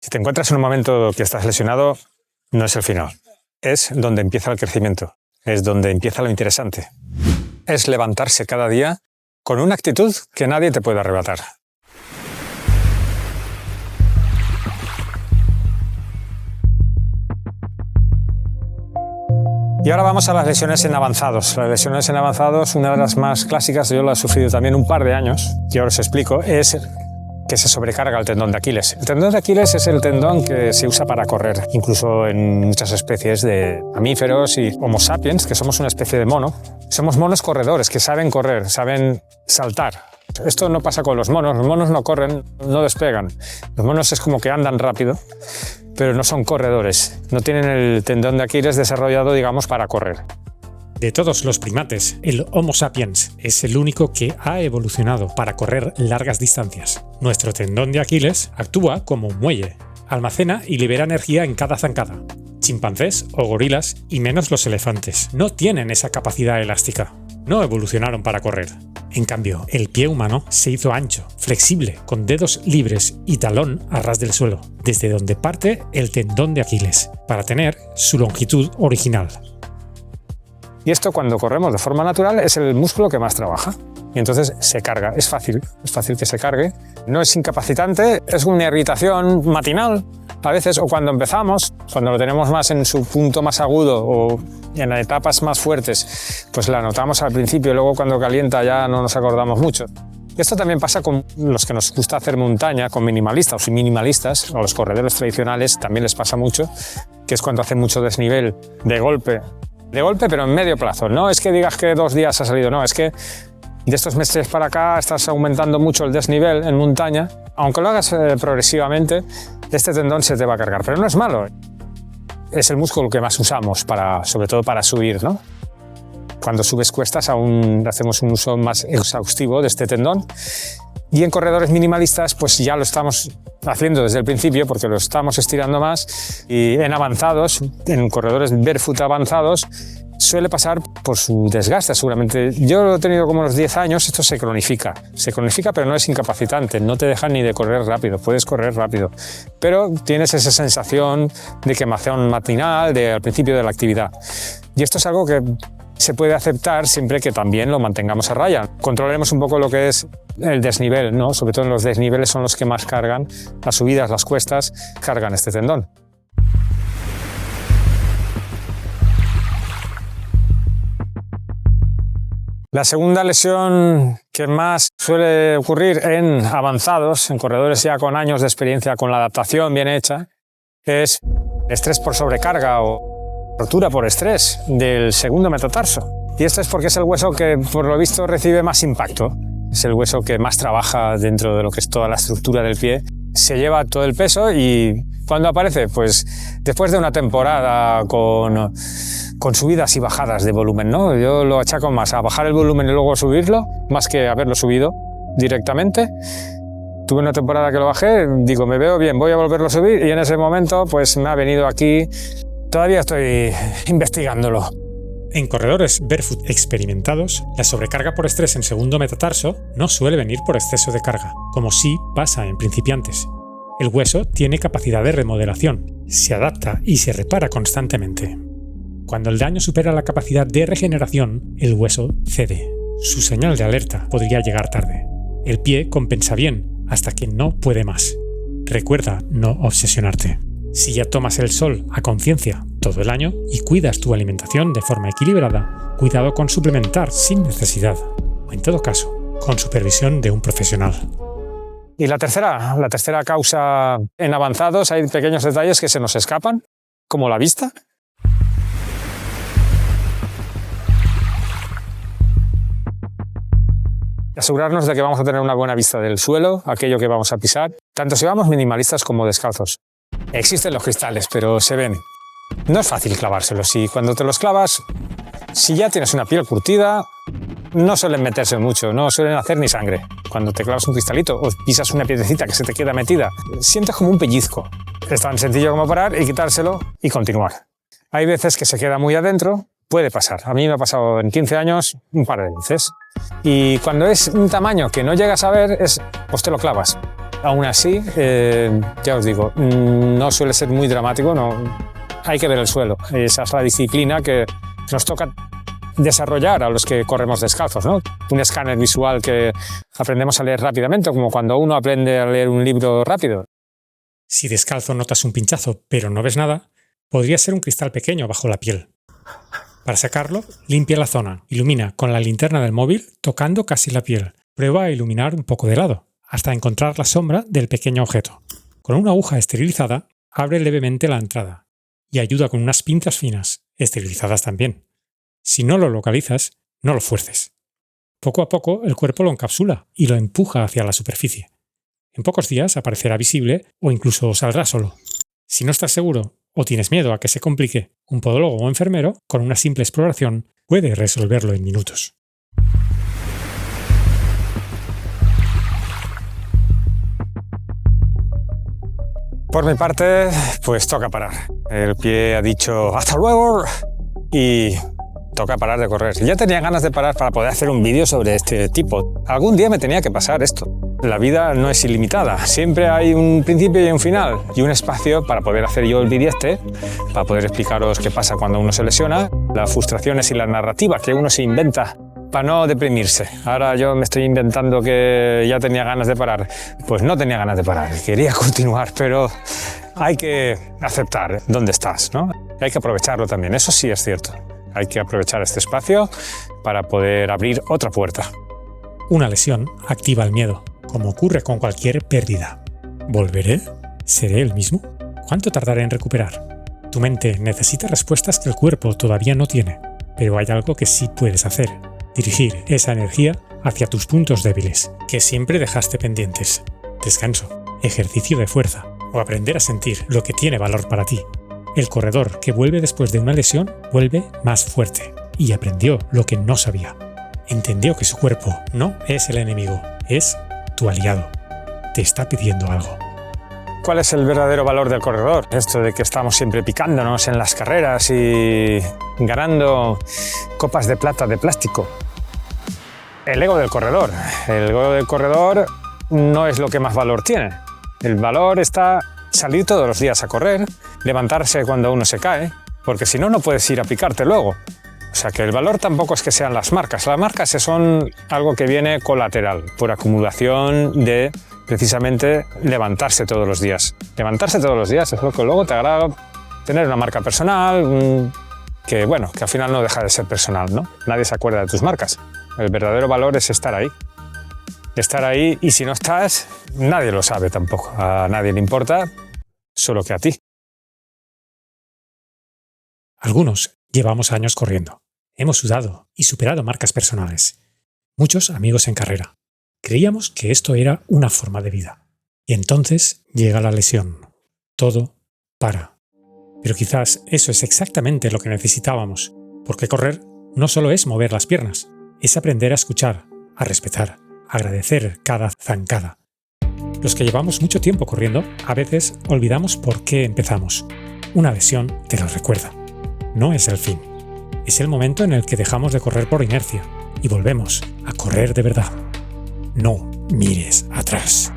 Si te encuentras en un momento que estás lesionado, no es el final. Es donde empieza el crecimiento. Es donde empieza lo interesante. Es levantarse cada día con una actitud que nadie te puede arrebatar. Y ahora vamos a las lesiones en avanzados. Las lesiones en avanzados, una de las más clásicas, yo la he sufrido también un par de años, y ahora os explico, es que se sobrecarga el tendón de Aquiles. El tendón de Aquiles es el tendón que se usa para correr, incluso en muchas especies de mamíferos y Homo sapiens, que somos una especie de mono. Somos monos corredores que saben correr, saben saltar. Esto no pasa con los monos no corren, no despegan. Los monos es como que andan rápido, pero no son corredores, no tienen el tendón de Aquiles desarrollado, digamos, para correr. De todos los primates, el Homo sapiens es el único que ha evolucionado para correr largas distancias. Nuestro tendón de Aquiles actúa como un muelle, almacena y libera energía en cada zancada. Chimpancés o gorilas, y menos los elefantes, no tienen esa capacidad elástica. No evolucionaron para correr. En cambio, el pie humano se hizo ancho, flexible, con dedos libres y talón a ras del suelo, desde donde parte el tendón de Aquiles, para tener su longitud original. Y esto, cuando corremos de forma natural, es el músculo que más trabaja. Y entonces se carga. Es fácil que se cargue. No es incapacitante, es una irritación matinal a veces, o cuando empezamos, cuando lo tenemos más en su punto más agudo o en las etapas más fuertes, pues la notamos al principio, luego cuando calienta ya no nos acordamos mucho. Esto también pasa con los que nos gusta hacer montaña, con minimalistas o minimalistas, o los corredores tradicionales, también les pasa mucho, que es cuando hacen mucho desnivel de golpe, pero en medio plazo. No es que digas que 2 días ha salido, no, es que de estos meses para acá estás aumentando mucho el desnivel en montaña. Aunque lo hagas progresivamente, este tendón se te va a cargar, pero no es malo. Es el músculo que más usamos, sobre todo para subir, ¿no? Cuando subes cuestas aún hacemos un uso más exhaustivo de este tendón. Y en corredores minimalistas pues ya lo estamos haciendo desde el principio porque lo estamos estirando más. Y en avanzados, en corredores barefoot avanzados, suele pasar por su desgaste seguramente. Yo lo he tenido como unos 10 años, esto se cronifica, pero no es incapacitante, no te deja ni de correr rápido, puedes correr rápido, pero tienes esa sensación de quemazón matinal al principio de la actividad. Y esto es algo que se puede aceptar siempre que también lo mantengamos a raya. Controlemos un poco lo que es el desnivel, ¿no? Sobre todo en los desniveles son los que más cargan, las subidas, las cuestas, cargan este tendón. La segunda lesión que más suele ocurrir en avanzados, en corredores ya con años de experiencia con la adaptación bien hecha, es estrés por sobrecarga o rotura por estrés del segundo metatarso. Y esto es porque es el hueso que, por lo visto, recibe más impacto. Es el hueso que más trabaja dentro de lo que es toda la estructura del pie. Se lleva todo el peso y ¿cuándo aparece? Pues después de una temporada con subidas y bajadas de volumen, ¿no? Yo lo achaco más a bajar el volumen y luego subirlo, más que haberlo subido directamente. Tuve una temporada que lo bajé, digo, me veo bien, voy a volverlo a subir y en ese momento pues me ha venido aquí. Todavía estoy investigándolo. En corredores barefoot experimentados, la sobrecarga por estrés en segundo metatarso no suele venir por exceso de carga, como sí pasa en principiantes. El hueso tiene capacidad de remodelación, se adapta y se repara constantemente. Cuando el daño supera la capacidad de regeneración, el hueso cede. Su señal de alerta podría llegar tarde. El pie compensa bien hasta que no puede más. Recuerda no obsesionarte. Si ya tomas el sol a conciencia todo el año y cuidas tu alimentación de forma equilibrada, cuidado con suplementar sin necesidad, o en todo caso, con supervisión de un profesional. Y la tercera causa en avanzados, hay pequeños detalles que se nos escapan, como la vista. Asegurarnos de que vamos a tener una buena vista del suelo, aquello que vamos a pisar, tanto si vamos minimalistas como descalzos. Existen los cristales, pero se ven. No es fácil clavárselos y cuando te los clavas, si ya tienes una piel curtida, no suelen meterse mucho, no suelen hacer ni sangre. Cuando te clavas un cristalito o pisas una piedrecita que se te queda metida, sientes como un pellizco. Es tan sencillo como parar y quitárselo y continuar. Hay veces que se queda muy adentro, puede pasar. A mí me ha pasado en 15 años un par de veces. Y cuando es un tamaño que no llegas a ver, pues te lo clavas. Aún así, ya os digo, no suele ser muy dramático, no. Hay que ver el suelo. Esa es la disciplina que nos toca desarrollar a los que corremos descalzos, ¿no? Un escáner visual que aprendemos a leer rápidamente, como cuando uno aprende a leer un libro rápido. Si descalzo notas un pinchazo pero no ves nada, podría ser un cristal pequeño bajo la piel. Para sacarlo, limpia la zona, ilumina con la linterna del móvil tocando casi la piel. Prueba a iluminar un poco de lado, hasta encontrar la sombra del pequeño objeto. Con una aguja esterilizada, abre levemente la entrada y ayuda con unas pinzas finas, esterilizadas también. Si no lo localizas, no lo fuerces. Poco a poco el cuerpo lo encapsula y lo empuja hacia la superficie. En pocos días aparecerá visible o incluso saldrá solo. Si no estás seguro o tienes miedo a que se complique, un podólogo o enfermero, con una simple exploración, puede resolverlo en minutos. Por mi parte, pues toca parar. El pie ha dicho ¡hasta luego! Y toca parar de correr. Ya tenía ganas de parar para poder hacer un vídeo sobre este tipo. Algún día me tenía que pasar esto. La vida no es ilimitada. Siempre hay un principio y un final. Y un espacio para poder hacer yo el vídeo para poder explicaros qué pasa cuando uno se lesiona, las frustraciones y la narrativa que uno se inventa para no deprimirse. Ahora yo me estoy inventando que ya tenía ganas de parar. Pues no tenía ganas de parar. Quería continuar, pero hay que aceptar dónde estás, ¿no? Hay que aprovecharlo también. Eso sí es cierto. Hay que aprovechar este espacio para poder abrir otra puerta. Una lesión activa el miedo, como ocurre con cualquier pérdida. ¿Volveré? ¿Seré el mismo? ¿Cuánto tardaré en recuperar? Tu mente necesita respuestas que el cuerpo todavía no tiene, pero hay algo que sí puedes hacer: dirigir esa energía hacia tus puntos débiles, que siempre dejaste pendientes. Descanso, ejercicio de fuerza, o aprender a sentir lo que tiene valor para ti. El corredor que vuelve después de una lesión vuelve más fuerte y aprendió lo que no sabía. Entendió que su cuerpo no es el enemigo, es tu aliado. Te está pidiendo algo. ¿Cuál es el verdadero valor del corredor? Esto de que estamos siempre picándonos en las carreras y ganando copas de plata de plástico. El ego del corredor. El ego del corredor no es lo que más valor tiene. El valor está salir todos los días a correr, levantarse cuando uno se cae, porque si no, no puedes ir a picarte luego. O sea que el valor tampoco es que sean las marcas. Las marcas son algo que viene colateral, por acumulación de precisamente levantarse todos los días. Levantarse todos los días es lo que luego te hará tener una marca personal, que bueno, que al final no deja de ser personal, ¿no? Nadie se acuerda de tus marcas. El verdadero valor es estar ahí. Estar ahí, y si no estás, nadie lo sabe tampoco. A nadie le importa, solo que a ti. Algunos llevamos años corriendo. Hemos sudado y superado marcas personales. Muchos amigos en carrera. Creíamos que esto era una forma de vida. Y entonces llega la lesión. Todo para. Pero quizás eso es exactamente lo que necesitábamos, porque correr no solo es mover las piernas, es aprender a escuchar, a respetar, a agradecer cada zancada. Los que llevamos mucho tiempo corriendo, a veces olvidamos por qué empezamos. Una lesión te lo recuerda. No es el fin. Es el momento en el que dejamos de correr por inercia y volvemos a correr de verdad. No mires atrás.